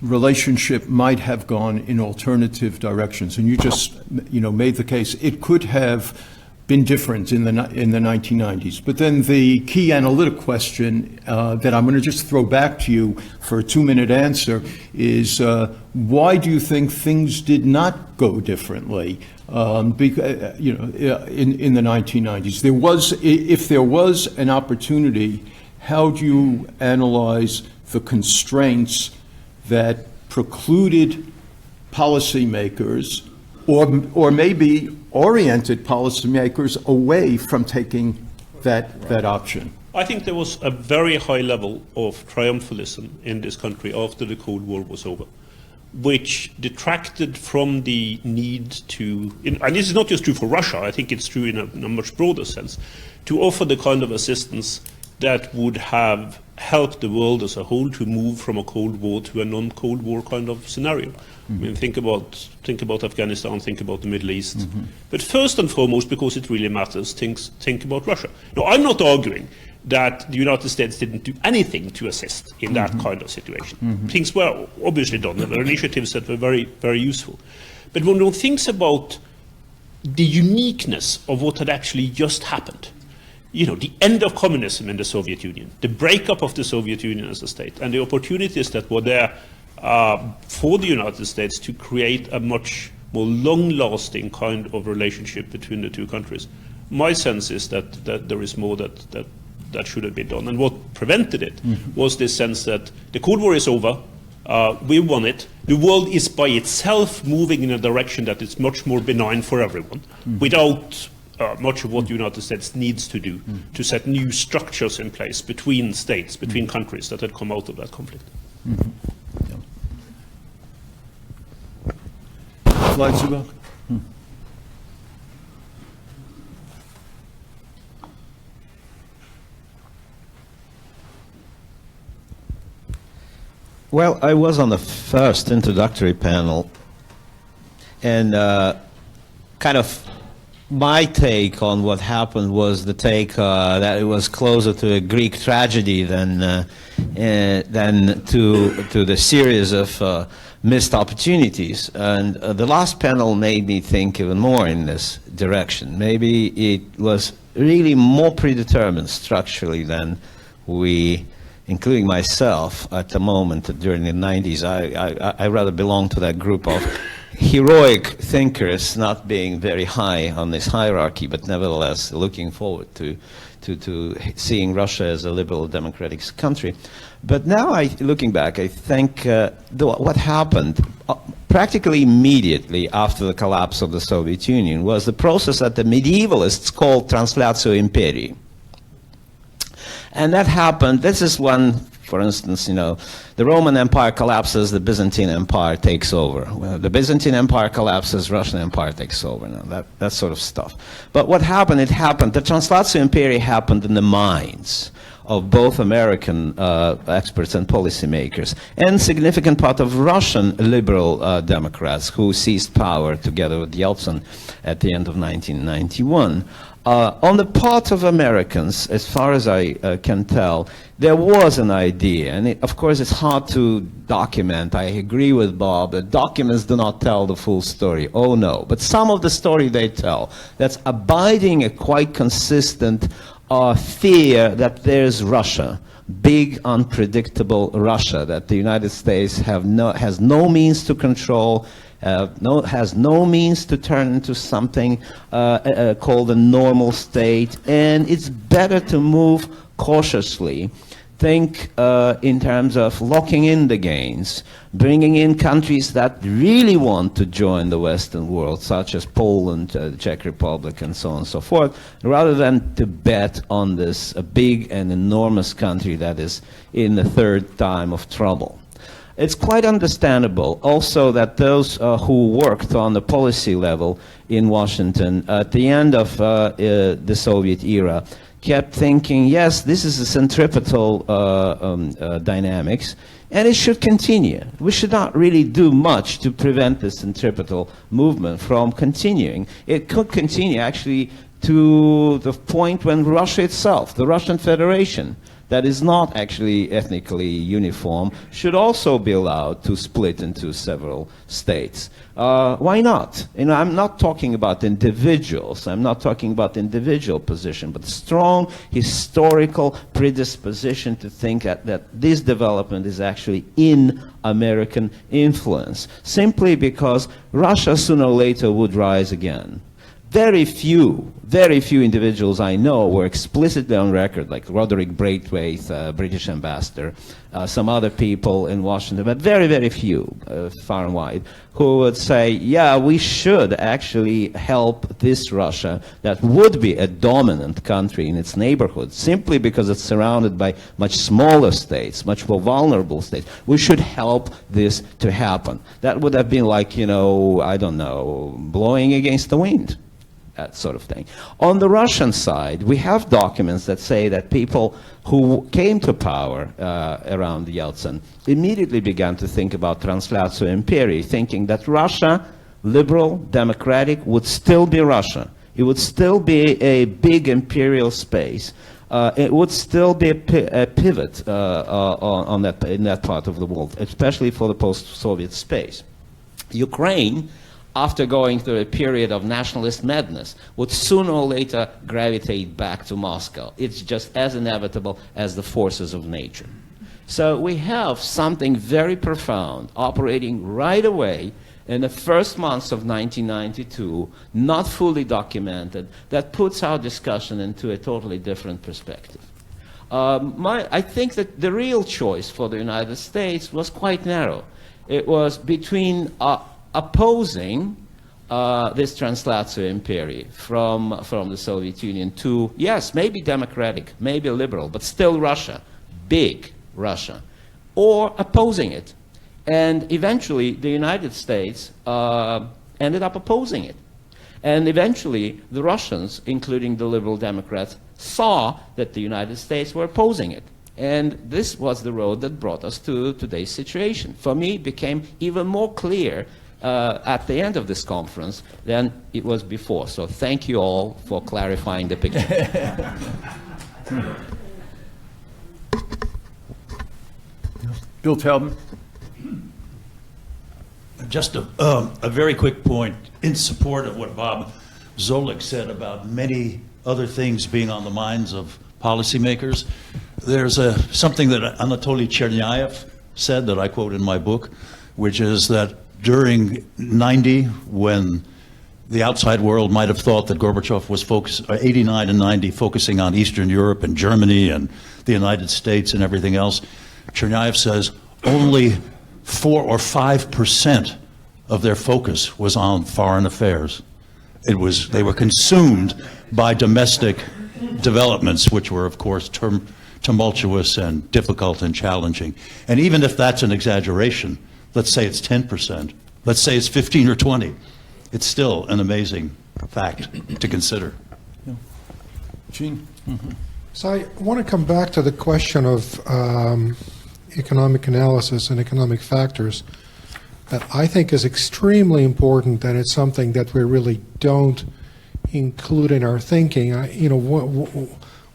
[SPEAKER 1] relationship might have gone in alternative directions. And you just, made the case it could have been different in the 1990s. But then the key analytic question that I'm going to just throw back to you for a 2-minute answer is why do you think things did not go differently? In the 1990s, if there was an opportunity, how do you analyze the constraints that precluded policymakers or maybe oriented policymakers away from taking that option?
[SPEAKER 5] I think there was a very high level of triumphalism in this country after the Cold War was over, which detracted from the need to, and this is not just true for Russia, I think it's true in a much broader sense, to offer the kind of assistance that would have helped the world as a whole to move from a Cold War to a non-Cold War kind of scenario. I mean, think about Afghanistan, think about the Middle East. But first and foremost, because it really matters, think about Russia. Now, I'm not arguing that the United States didn't do anything to assist in that kind of situation. Things were obviously done. There were initiatives that were very, very useful. But when one thinks about the uniqueness of what had actually just happened, the end of communism in the Soviet Union, the breakup of the Soviet Union as a state, and the opportunities that were there for the United States to create a much more long-lasting kind of relationship between the two countries. My sense is that there is more that should have been done. And what prevented it was this sense that the Cold War is over, we won it, the world is by itself moving in a direction that is much more benign for everyone, without much of what the United States needs to do to set new structures in place between states, between countries that had come out of that conflict.
[SPEAKER 1] Leitzenbach?
[SPEAKER 6] Well, I was on the first introductory panel, and kind of my take on what happened was the take that it was closer to a Greek tragedy than to the series of missed opportunities. And the last panel made me think even more in this direction. Maybe it was really more predetermined structurally than we, including myself, at the moment during the 90s. I rather belong to that group of heroic thinkers, not being very high on this hierarchy, but nevertheless looking forward to seeing Russia as a liberal democratic country. But now, looking back, I think what happened practically immediately after the collapse of the Soviet Union was the process that the medievalists called translatio imperii. And that happened, this is one, for instance, the Roman Empire collapses, the Byzantine Empire takes over. Well, the Byzantine Empire collapses, Russian Empire takes over. Now, that sort of stuff. But what happened, the translatio imperii happened in the minds of both American experts and policymakers, and significant part of Russian liberal Democrats who seized power together with Yeltsin at the end of 1991. On the part of Americans, as far as I can tell, there was an idea, and of course it's hard to document. I agree with Bob that documents do not tell the full story. Oh no, but some of the story they tell, that's abiding a quite consistent fear that there's Russia, big, unpredictable Russia, that the United States has no means to control, has no means to turn into something called a normal state, and it's better to move cautiously. Think in terms of locking in the gains, bringing in countries that really want to join the Western world, such as Poland, the Czech Republic, and so on and so forth, rather than to bet on this big and enormous country that is in the third time of trouble. It's quite understandable also that those who worked on the policy level in Washington at the end of the Soviet era kept thinking, yes, this is a centripetal dynamics, and it should continue. We should not really do much to prevent this centripetal movement from continuing. It could continue actually to the point when Russia itself, the Russian Federation, that is not actually ethnically uniform, should also be allowed to split into several states. Why not? I'm not talking about individuals. I'm not talking about individual position, but strong historical predisposition to think that this development is actually in American influence, simply because Russia sooner or later would rise again. Very few individuals I know were explicitly on record, like Roderick Braithwaite, British ambassador, some other people in Washington, but very, very few, far and wide, who would say, yeah, we should actually help this Russia that would be a dominant country in its neighborhood, simply because it's surrounded by much smaller states, much more vulnerable states. We should help this to happen. That would have been like, I don't know, blowing against the wind. That sort of thing. On the Russian side, we have documents that say that people who came to power around Yeltsin immediately began to think about translatio imperii, thinking that Russia, liberal, democratic, would still be Russia. It would still be a big imperial space. It would still be a pivot in that part of the world, especially for the post-Soviet space. Ukraine, after going through a period of nationalist madness, would sooner or later gravitate back to Moscow. It's just as inevitable as the forces of nature. So we have something very profound operating right away in the first months of 1992, not fully documented, that puts our discussion into a totally different perspective. I think that the real choice for the United States was quite narrow. It was between opposing this translatio imperii from the Soviet Union to, yes, maybe democratic, maybe liberal, but still Russia, big Russia, or opposing it. And eventually, the United States ended up opposing it. And eventually, the Russians, including the liberal Democrats, saw that the United States were opposing it. And this was the road that brought us to today's situation. For me, it became even more clear at the end of this conference than it was before. So thank you all for clarifying the picture.
[SPEAKER 1] Bill Taubman.
[SPEAKER 7] Just a very quick point in support of what Bob Zolik said about many other things being on the minds of policymakers. There's something that Anatoly Chernyayev said that I quote in my book, which is that during 90, when the outside world might have thought that Gorbachev was 89 and 90, focusing on Eastern Europe and Germany and the United States and everything else, Chernyayev says only 4 or 5% of their focus was on foreign affairs. They were consumed by domestic developments, which were, of course, tumultuous and difficult and challenging. And even if that's an exaggeration, let's say it's 10%, let's say it's 15 or 20, it's still an amazing fact to consider.
[SPEAKER 1] Gene?
[SPEAKER 8] So I want to come back to the question of economic analysis and economic factors that I think is extremely important, and it's something that we really don't include in our thinking.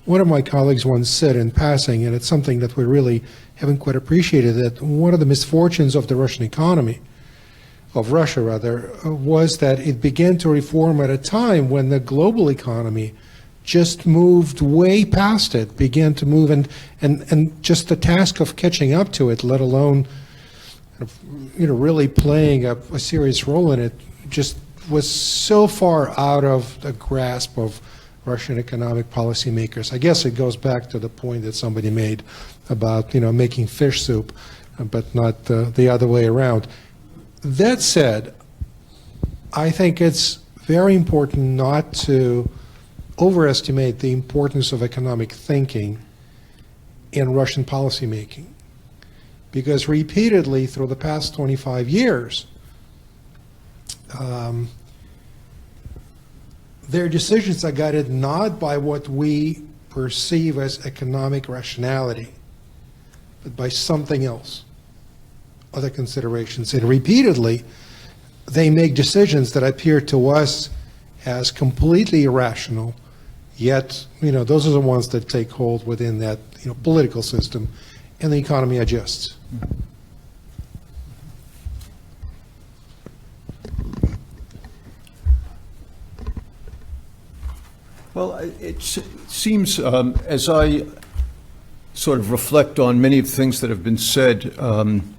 [SPEAKER 8] One of my colleagues once said in passing, and it's something that we really haven't quite appreciated, that one of the misfortunes of the Russian economy, of Russia rather, was that it began to reform at a time when the global economy just moved way past it, began to move, and just the task of catching up to it, let alone really playing a serious role in it, just was so far out of the grasp of Russian economic policymakers. I guess it goes back to the point that somebody made about making fish soup, but not the other way around. That said, I think it's very important not to overestimate the importance of economic thinking in Russian policymaking, because repeatedly through the past 25 years, their decisions are guided not by what we perceive as economic rationality, but by something else, other considerations. And repeatedly, they make decisions that appear to us as completely irrational, yet, those are the ones that take hold within that, political system, and the economy adjusts.
[SPEAKER 1] Well, it seems, as I sort of reflect on many of the things that have been said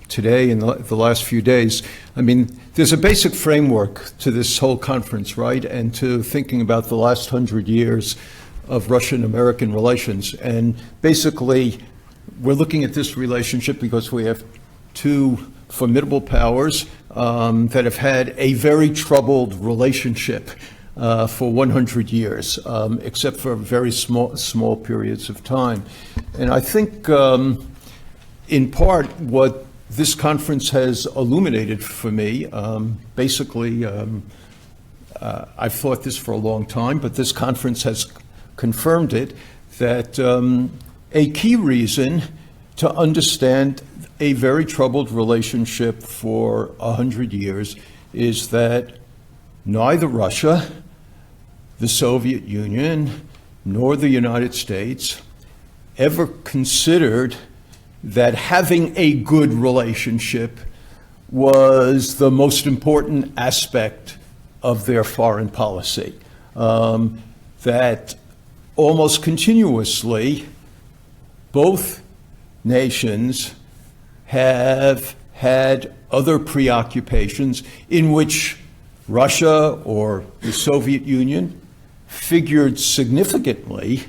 [SPEAKER 1] today and the last few days, I mean, there's a basic framework to this whole conference, right? And to thinking about the last 100 years of Russian-American relations. And basically, we're looking at this relationship because we have two formidable powers that have had a very troubled relationship for 100 years, except for very small periods of time. And I think, in part, what this conference has illuminated for me, basically, I've thought this for a long time, but this conference has confirmed it, that a key reason to understand a very troubled relationship for 100 years is that neither Russia, the Soviet Union, nor the United States ever considered that having a good relationship was the most important aspect of their foreign policy. That almost continuously, both nations have had other preoccupations in which Russia or the Soviet Union figured significantly,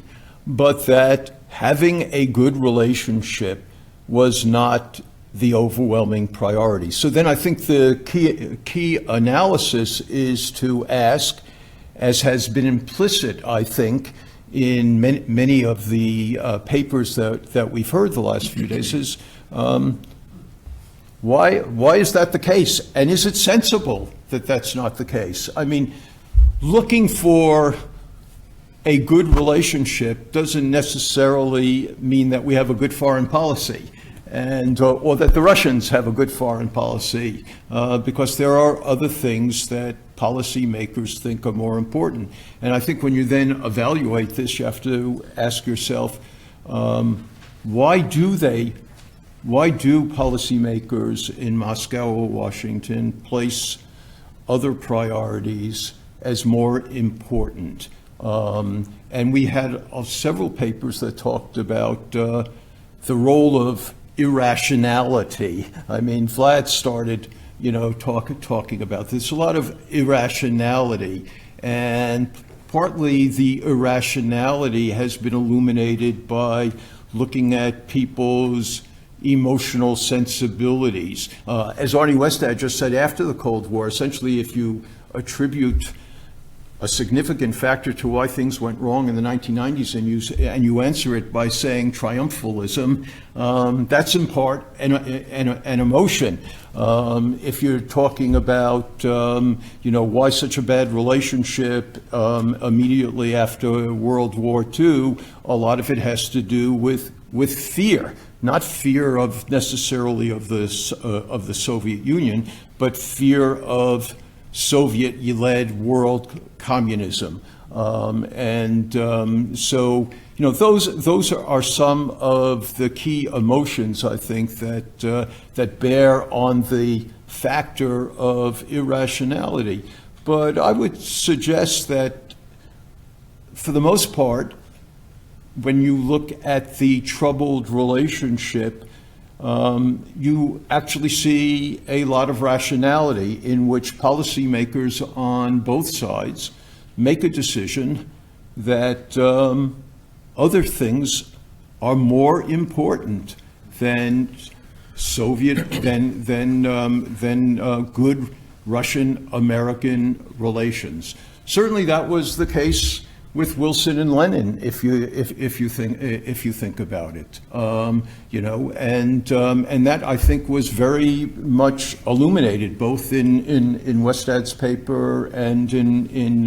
[SPEAKER 1] but that having a good relationship was not the overwhelming priority. So then I think the key analysis is to ask, as has been implicit, I think, in many of the papers that we've heard the last few days, is why is that the case? And is it sensible that that's not the case? I mean, looking for a good relationship doesn't necessarily mean that we have a good foreign policy, and or that the Russians have a good foreign policy, because there are other things that policymakers think are more important. And I think when you then evaluate this, you have to ask yourself, why do they why do policymakers in Moscow or Washington place other priorities as more important? And we had several papers that talked about the role of irrationality. I mean, Vlad started, talking about this. A lot of irrationality, and partly the irrationality has been illuminated by looking at people's emotional sensibilities. As Arnie Westad just said, after the Cold War, essentially, if you attribute a significant factor to why things went wrong in the 1990s, and you answer it by saying triumphalism, that's in part an emotion. If you're talking about, why such a bad relationship immediately after World War II, a lot of it has to do with fear. Not fear of necessarily of the Soviet Union, but fear of Soviet-led world communism, so those are some of the key emotions, I think, that bear on the factor of irrationality. But I would suggest that, for the most part, when you look at the troubled relationship, you actually see a lot of rationality in which policymakers on both sides make a decision that other things are more important than good Russian-American relations. Certainly, that was the case with Wilson and Lenin, if you think about it, and that, I think, was very much illuminated both in Westad's paper and in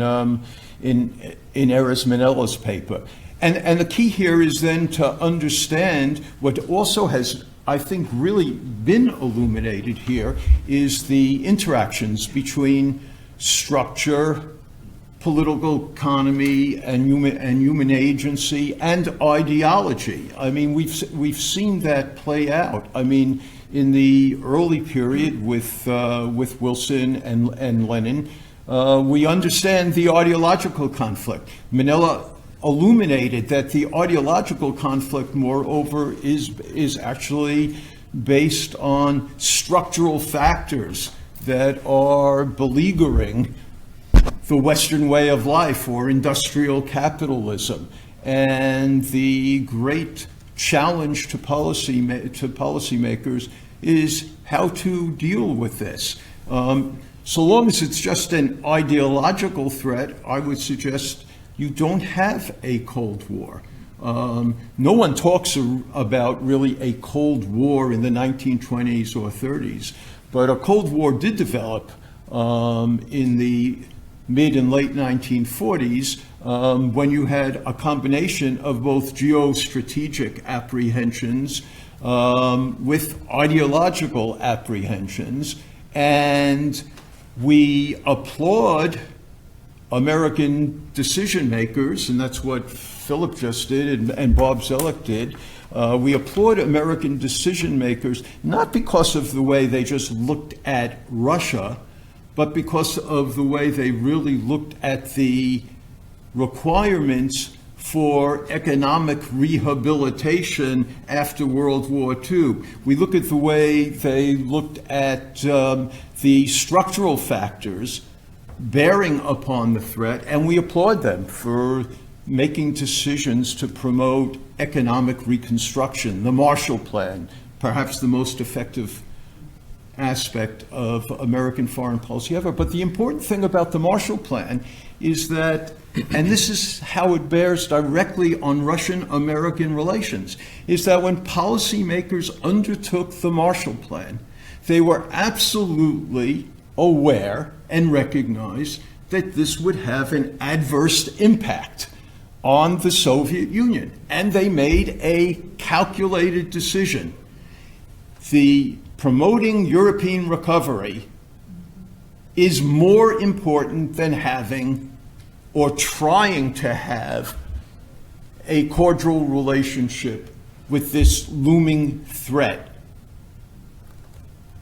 [SPEAKER 1] Erez Manella's paper. And the key here is then to understand what also has, I think, really been illuminated here is the interactions between structure, political economy, and human agency, and ideology. I mean, we've seen that play out. I mean, in the early period with Wilson and Lenin, we understand the ideological conflict. Manella illuminated that the ideological conflict, moreover, is actually based on structural factors that are beleaguering the Western way of life, or industrial capitalism. And the great challenge to policymakers is how to deal with this. So long as it's just an ideological threat, I would suggest you don't have a Cold War. No one talks about really a Cold War in the 1920s or 30s, but a Cold War did develop in the mid and late 1940s, when you had a combination of both geostrategic apprehensions with ideological apprehensions. And we applaud American decision makers, and that's what Philip just did and Bob Zoellick did. We applaud American decision makers, not because of the way they just looked at Russia, but because of the way they really looked at the requirements for economic rehabilitation after World War II. We look at the way they looked at the structural factors bearing upon the threat, and we applaud them for making decisions to promote economic reconstruction, the Marshall Plan, perhaps the most effective aspect of American foreign policy ever. But the important thing about the Marshall Plan is that, and this is how it bears directly on Russian-American relations, is that when policymakers undertook the Marshall Plan, they were absolutely aware and recognized that this would have an adverse impact on the Soviet Union. And they made a calculated decision. The promoting European recovery is more important than having or trying to have a cordial relationship with this looming threat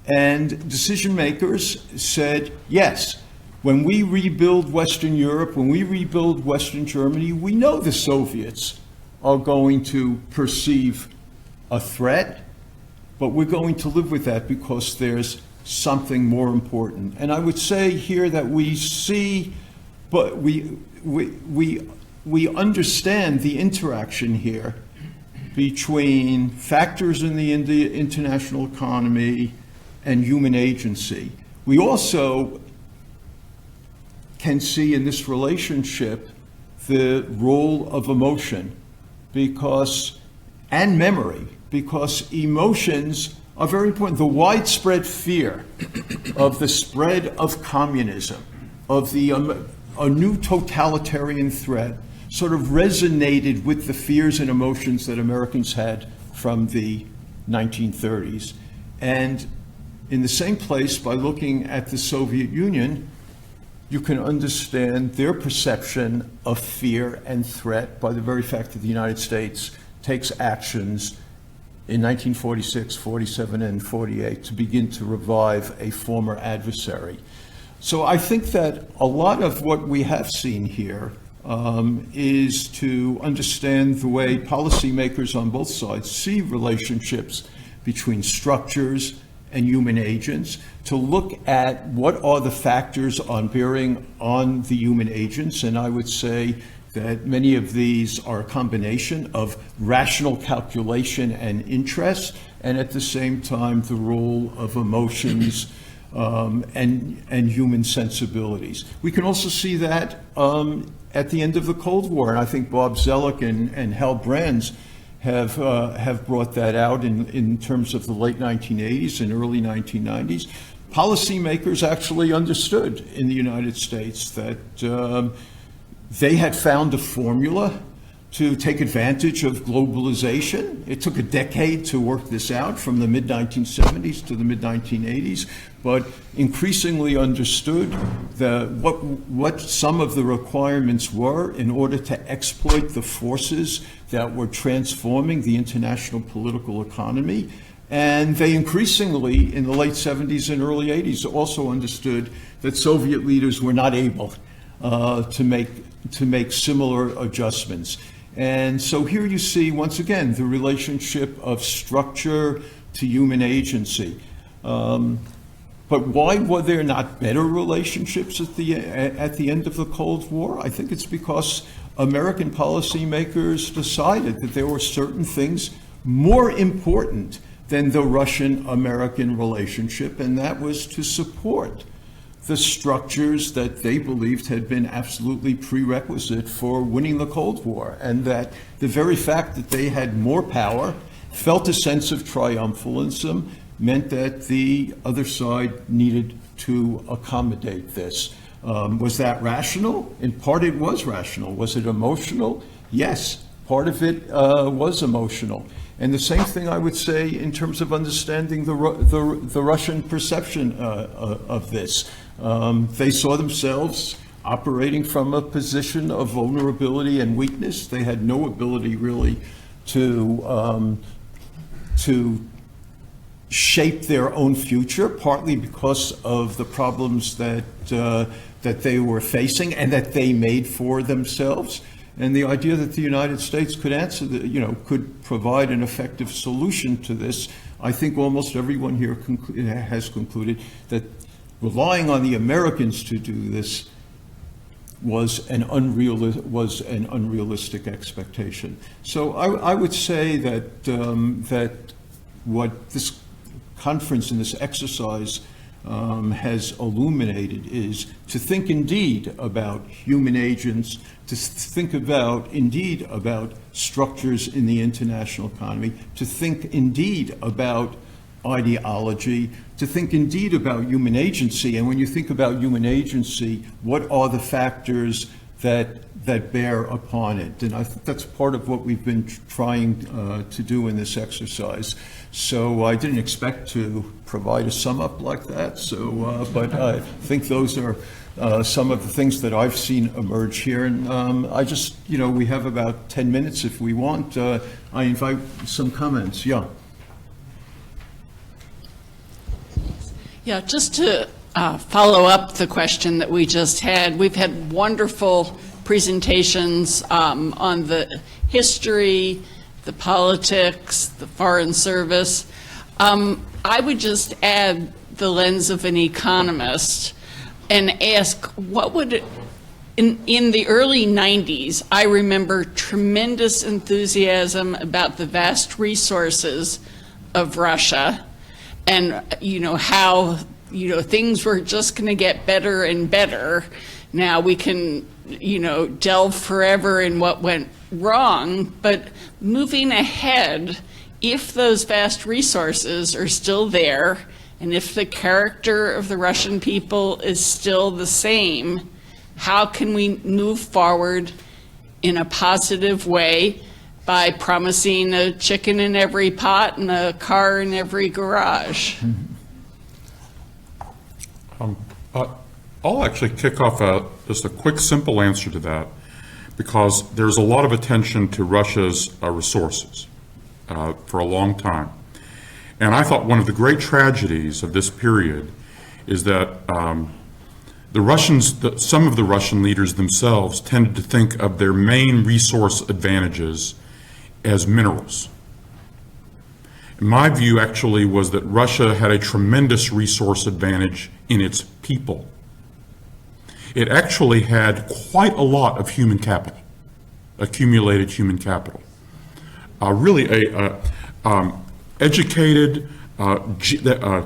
[SPEAKER 1] And decision makers said, yes, when we rebuild Western Europe, when we rebuild Western Germany, we know the Soviets are going to perceive a threat, but we're going to live with that because there's something more important. And I would say here that we see, but we understand the interaction here between factors in the international economy and human agency. We also can see in this relationship the role of emotion and memory, because emotions are very important. The widespread fear of the spread of communism, of a new totalitarian threat, sort of resonated with the fears and emotions that Americans had from the 1930s. And in the same place, by looking at the Soviet Union, you can understand their perception of fear and threat by the very fact that the United States takes actions in 1946, 47, and 48 to begin to revive a former adversary. So I think that a lot of what we have seen here is to understand the way policymakers on both sides see relationships between structures and human agents, to look at what are the factors bearing on the human agents. And I would say that many of these are a combination of rational calculation and interest, and at the same time the role of emotions and human sensibilities. We can also see that at the end of the Cold War, and I think Bob Zellick and Hal Brands have brought that out in terms of the late 1980s and early 1990s. Policymakers actually understood in the United States that they had found a formula to take advantage of globalization. It took a decade to work this out, from the mid-1970s to the mid-1980s, but increasingly understood what some of the requirements were in order to exploit the forces that were transforming the international political economy. And they increasingly, in the late 70s and early 80s, also understood that Soviet leaders were not able to make similar adjustments. And so here you see, once again, the relationship of structure to human agency. But why were there not better relationships at the end of the Cold War? I think it's because American policymakers decided that there were certain things more important than the Russian-American relationship, and that was to support the structures that they believed had been absolutely prerequisite for winning the Cold War, and that the very fact that they had more power, felt a sense of triumphalism, meant that the other side needed to accommodate this. Was that rational? In part it was rational. Was it emotional? Yes, part of it was emotional. And the same thing I would say in terms of understanding the Russian perception of this. They saw themselves operating from a position of vulnerability and weakness. They had no ability really to shape their own future, partly because of the problems that they were facing and that they made for themselves. And the idea that the United States could could provide an effective solution to this, I think almost everyone here has concluded that relying on the Americans to do this was an unrealistic expectation. So I would say that that what this conference and this exercise has illuminated is to think indeed about human agents, to think indeed about structures in the international economy, to think indeed about ideology, to think indeed about human agency. And when you think about human agency, what are the factors that bear upon it? And I think that's part of what we've been trying to do in this exercise. So I didn't expect to provide a sum up like that. So, but I think those are some of the things that I've seen emerge here. And I just, we have about 10 minutes if we want. I invite some comments. Yeah.
[SPEAKER 9] Yeah, just to follow up the question that we just had, we've had wonderful presentations on the history, the politics, the foreign service. I would just add the lens of an economist and ask, what would, in the early 90s, I remember tremendous enthusiasm about the vast resources of Russia, and how things were just going to get better and better. Now we can delve forever in what went wrong, but moving ahead, if those vast resources are still there, and if the character of the Russian people is still the same, how can we move forward in a positive way by promising a chicken in every pot and a car in every garage?
[SPEAKER 3] I'll actually kick off just a quick, simple answer to that, because there's a lot of attention to Russia's resources for a long time. And I thought one of the great tragedies of this period is that the Russians, some of the Russian leaders themselves tended to think of their main resource advantages as minerals. My view actually was that Russia had a tremendous resource advantage in its people. It actually had quite a lot of human capital, accumulated human capital. Really educated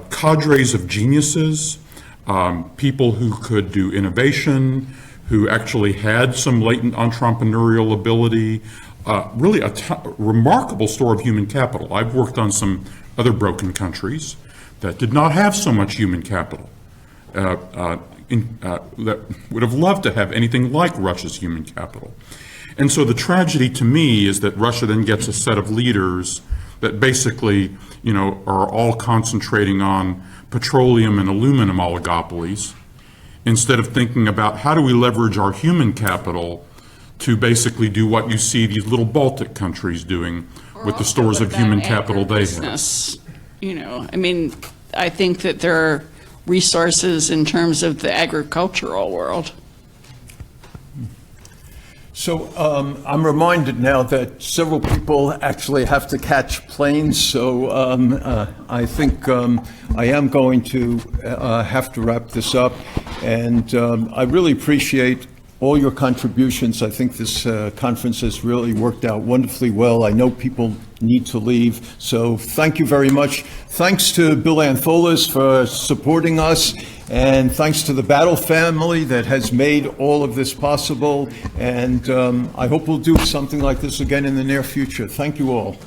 [SPEAKER 3] cadres of geniuses, people who could do innovation, who actually had some latent entrepreneurial ability, really a remarkable store of human capital. I've worked on some other broken countries that did not have so much human capital, that would have loved to have anything like Russia's human capital. And so the tragedy to me is that Russia then gets a set of leaders that basically, are all concentrating on petroleum and aluminum oligopolies, instead of thinking about how do we leverage our human capital to basically do what you see these little Baltic countries doing with the stores of human capital they have.
[SPEAKER 9] I think that there are resources in terms of the agricultural world.
[SPEAKER 1] So I'm reminded now that several people actually have to catch planes, so I think I am going to have to wrap this up. And I really appreciate all your contributions. I think this conference has really worked out wonderfully well. I know people need to leave, so thank you very much. Thanks to Bill Antholis for supporting us, and thanks to the Battle family that has made all of this possible. And I hope we'll do something like this again in the near future. Thank you all.